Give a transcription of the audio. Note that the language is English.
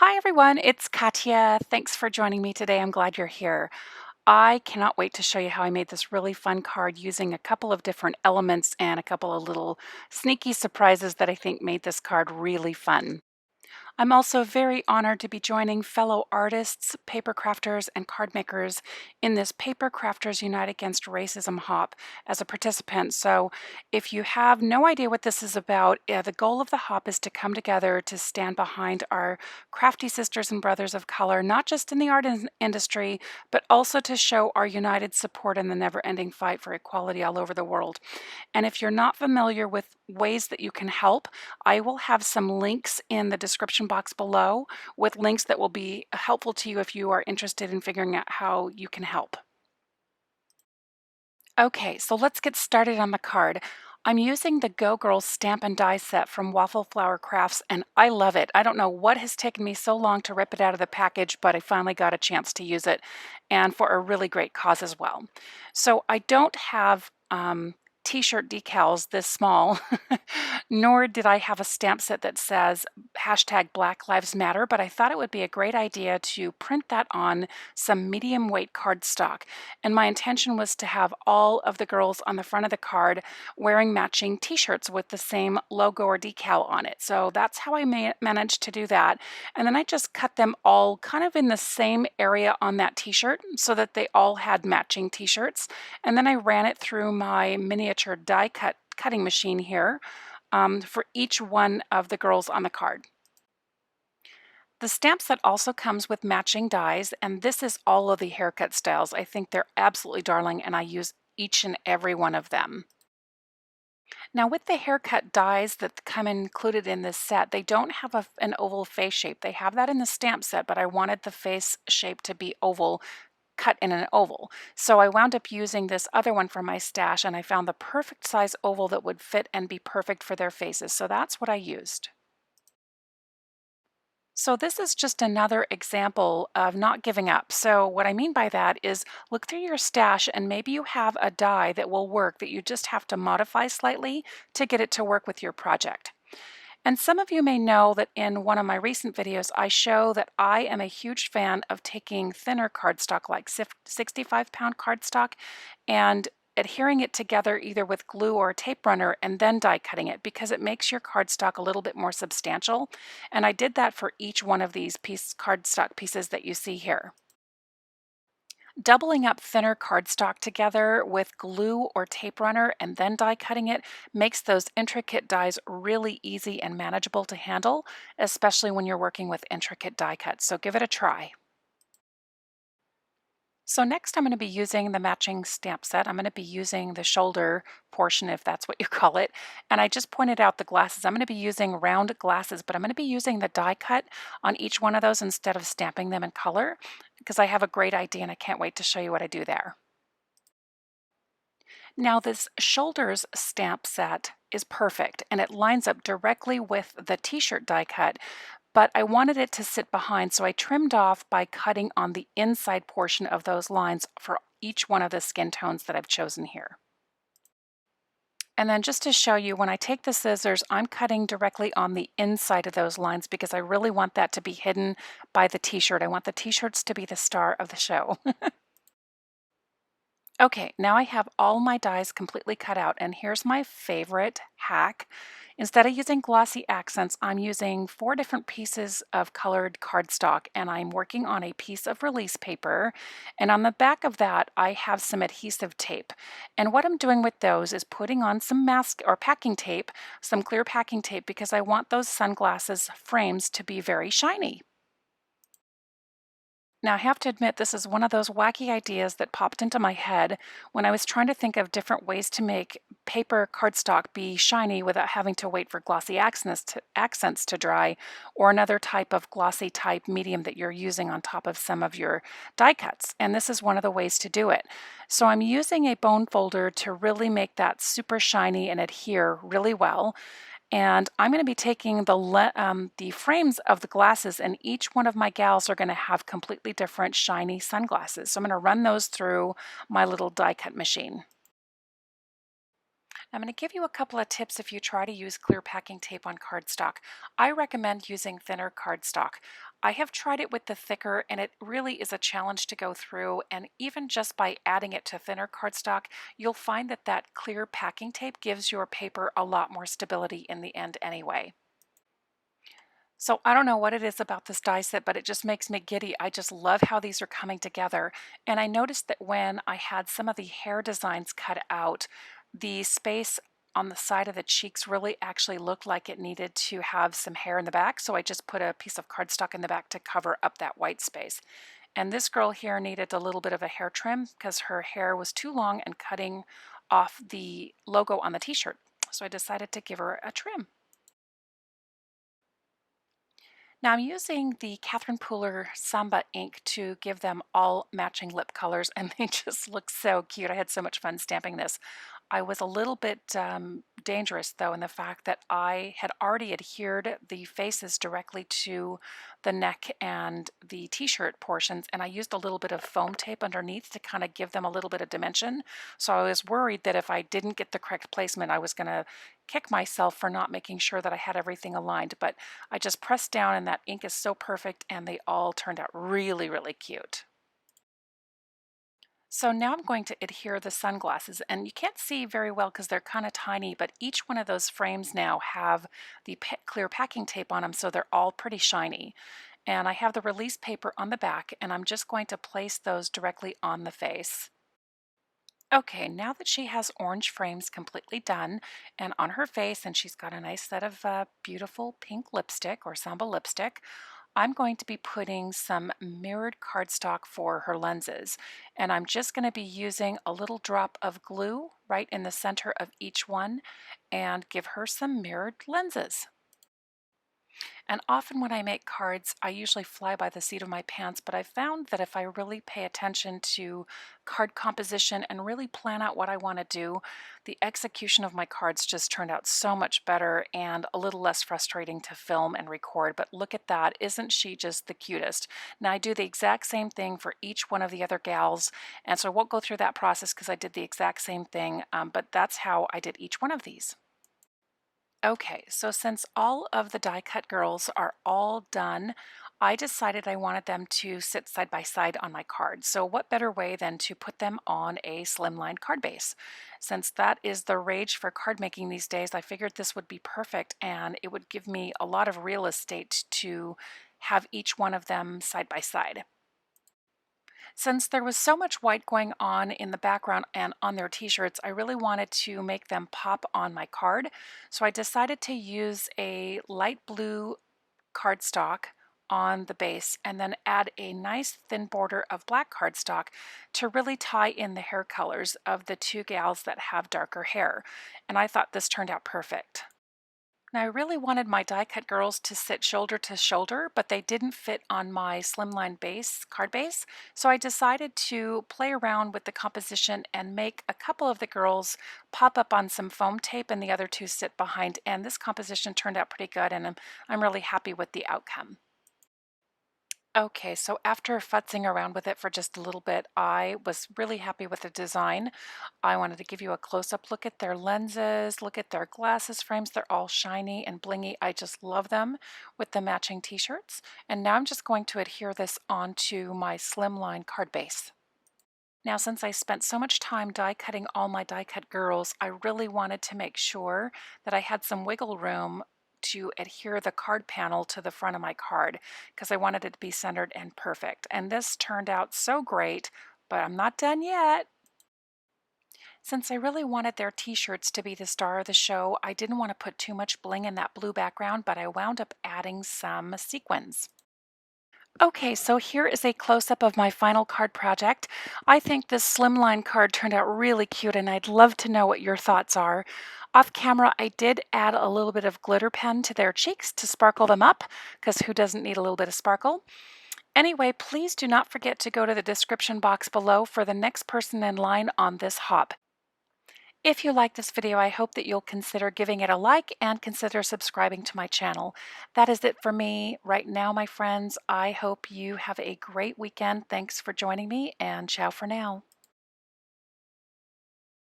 Hi everyone, it's Katya. Thanks for joining me today. I'm glad you're here. I cannot wait to show you how I made this really fun card using a couple of different elements and a couple of little sneaky surprises that I think made this card really fun. I'm also very honored to be joining fellow artists, paper crafters, and card makers in this Paper Crafters Unite Against Racism hop as a participant. So, if you have no idea what this is about, the goal of the hop is to come together to stand behind our crafty sisters and brothers of color, not just in the art industry, but also to show our united support in the never ending fight for equality all over the world. And if you're not familiar with ways that you can help, I will have some links in the description box below with links that will be helpful to you if you are interested in figuring out how you can help. Okay, so let's get started on the card. I'm using the Go Girl stamp and die set from Waffle Flower Crafts, and I love it. I don't know what has taken me so long to rip it out of the package, but I finally got a chance to use it, and for a really great cause as well. So I don't have t-shirt decals this small, nor did I have a stamp set that says hashtag Black Lives Matter, but I thought it would be a great idea to print that on some medium weight cardstock. And my intention was to have all of the girls on the front of the card wearing matching t-shirts with the same logo or decal on it. So that's how I managed to do that. And then I just cut them all kind of in the same area on that t-shirt so that they all had matching t-shirts. And then I ran it through my miniature die cutting machine here for each one of the girls on the card. The stamp set also comes with matching dies, and this is all of the haircut styles. I think they're absolutely darling, and I use each and every one of them. Now, with the haircut dies that come included in this set, they don't have an oval face shape. They have that in the stamp set, but I wanted the face shape to be oval, cut in an oval. So I wound up using this other one from my stash, and I found the perfect size oval that would fit and be perfect for their faces. So that's what I used. So this is just another example of not giving up. So what I mean by that is look through your stash and maybe you have a die that will work that you just have to modify slightly to get it to work with your project. And some of you may know that in one of my recent videos, I show that I am a huge fan of taking thinner cardstock, like 65-pound cardstock, and adhering it together either with glue or a tape runner and then die cutting it because it makes your cardstock a little bit more substantial. And I did that for each one of these cardstock pieces that you see here. Doubling up thinner cardstock together with glue or tape runner and then die cutting it makes those intricate dies really easy and manageable to handle, especially when you're working with intricate die cuts. So give it a try. So next I'm going to be using the matching stamp set. I'm going to be using the shoulder portion, if that's what you call it. And I just pointed out the glasses. I'm going to be using round glasses, but I'm going to be using the die cut on each one of those instead of stamping them in color because I have a great idea and I can't wait to show you what I do there. Now this shoulders stamp set is perfect and it lines up directly with the t-shirt die cut, but I wanted it to sit behind, so I trimmed off by cutting on the inside portion of those lines for each one of the skin tones that I've chosen here. And then just to show you, when I take the scissors, I'm cutting directly on the inside of those lines because I really want that to be hidden by the t-shirt. I want the t-shirts to be the star of the show. Okay, now I have all my dies completely cut out, and here's my favorite hack. Instead of using glossy accents, I'm using 4 different pieces of colored cardstock, and I'm working on a piece of release paper. And on the back of that, I have some adhesive tape. And what I'm doing with those is putting on some mask or packing tape, some clear packing tape, because I want those sunglasses frames to be very shiny. Now, I have to admit, this is one of those wacky ideas that popped into my head when I was trying to think of different ways to make paper cardstock be shiny without having to wait for glossy accents to dry, or another type of glossy type medium that you're using on top of some of your die cuts. And this is one of the ways to do it. So I'm using a bone folder to really make that super shiny and adhere really well. And I'm going to be taking the frames of the glasses, and each one of my gals are going to have completely different shiny sunglasses. So I'm going to run those through my little die cut machine. I'm going to give you a couple of tips if you try to use clear packing tape on cardstock. I recommend using thinner cardstock. I have tried it with the thicker and it really is a challenge to go through, and even just by adding it to thinner cardstock, you'll find that that clear packing tape gives your paper a lot more stability in the end anyway. So I don't know what it is about this die set, but it just makes me giddy. I just love how these are coming together. And I noticed that when I had some of the hair designs cut out, the space on the side of the cheeks really actually looked like it needed to have some hair in the back. So I just put a piece of cardstock in the back to cover up that white space. And this girl here needed a little bit of a hair trim because her hair was too long and cutting off the logo on the t-shirt. So I decided to give her a trim. Now I'm using the Catherine Pooler Samba ink to give them all matching lip colors, and they just look so cute. I had so much fun stamping this. I was a little bit dangerous though in the fact that I had already adhered the faces directly to the neck and the t-shirt portions, and I used a little bit of foam tape underneath to kind of give them a little bit of dimension. So I was worried that if I didn't get the correct placement, I was going to kick myself for not making sure that I had everything aligned. But I just pressed down and that ink is so perfect, and they all turned out really, really cute. So now I'm going to adhere the sunglasses, and you can't see very well because they're kind of tiny, but each one of those frames now have the clear packing tape on them, so they're all pretty shiny. And I have the release paper on the back, and I'm just going to place those directly on the face. Okay, now that she has orange frames completely done and on her face, and she's got a nice set of beautiful pink lipstick or Samba lipstick, I'm going to be putting some mirrored cardstock for her lenses. And I'm just going to be using a little drop of glue right in the center of each one and give her some mirrored lenses. And often when I make cards, I usually fly by the seat of my pants, but I've found that if I really pay attention to card composition and really plan out what I want to do, the execution of my cards just turned out so much better and a little less frustrating to film and record. But look at that. Isn't she just the cutest? Now I do the exact same thing for each one of the other gals, and so I won't go through that process because I did the exact same thing, but that's how I did each one of these. Okay, so since all of the die cut girls are all done, I decided I wanted them to sit side by side on my card. So what better way than to put them on a slimline card base? Since that is the rage for card making these days, I figured this would be perfect and it would give me a lot of real estate to have each one of them side by side. Since there was so much white going on in the background and on their t-shirts, I really wanted to make them pop on my card. So I decided to use a light blue cardstock on the base and then add a nice thin border of black cardstock to really tie in the hair colors of the two gals that have darker hair. And I thought this turned out perfect. Now, I really wanted my die cut girls to sit shoulder to shoulder, but they didn't fit on my slimline base, card base. So I decided to play around with the composition and make a couple of the girls pop up on some foam tape and the other two sit behind. And this composition turned out pretty good, and I'm really happy with the outcome. Okay, so after futzing around with it for just a little bit, I was really happy with the design. I wanted to give you a close-up look at their lenses, look at their glasses frames. They're all shiny and blingy. I just love them with the matching t-shirts. And now I'm just going to adhere this onto my slimline card base. Now, since I spent so much time die cutting all my die cut girls, I really wanted to make sure that I had some wiggle room to adhere the card panel to the front of my card because I wanted it to be centered and perfect. And this turned out so great, but I'm not done yet. Since I really wanted their t-shirts to be the star of the show, I didn't want to put too much bling in that blue background, but I wound up adding some sequins. Okay, so here is a close-up of my final card project. I think this slimline card turned out really cute, and I'd love to know what your thoughts are. Off camera, I did add a little bit of glitter pen to their cheeks to sparkle them up, because who doesn't need a little bit of sparkle? Anyway, please do not forget to go to the description box below for the next person in line on this hop. If you like this video, I hope that you'll consider giving it a like and consider subscribing to my channel. That is it for me right now, my friends. I hope you have a great weekend. Thanks for joining me, and ciao for now.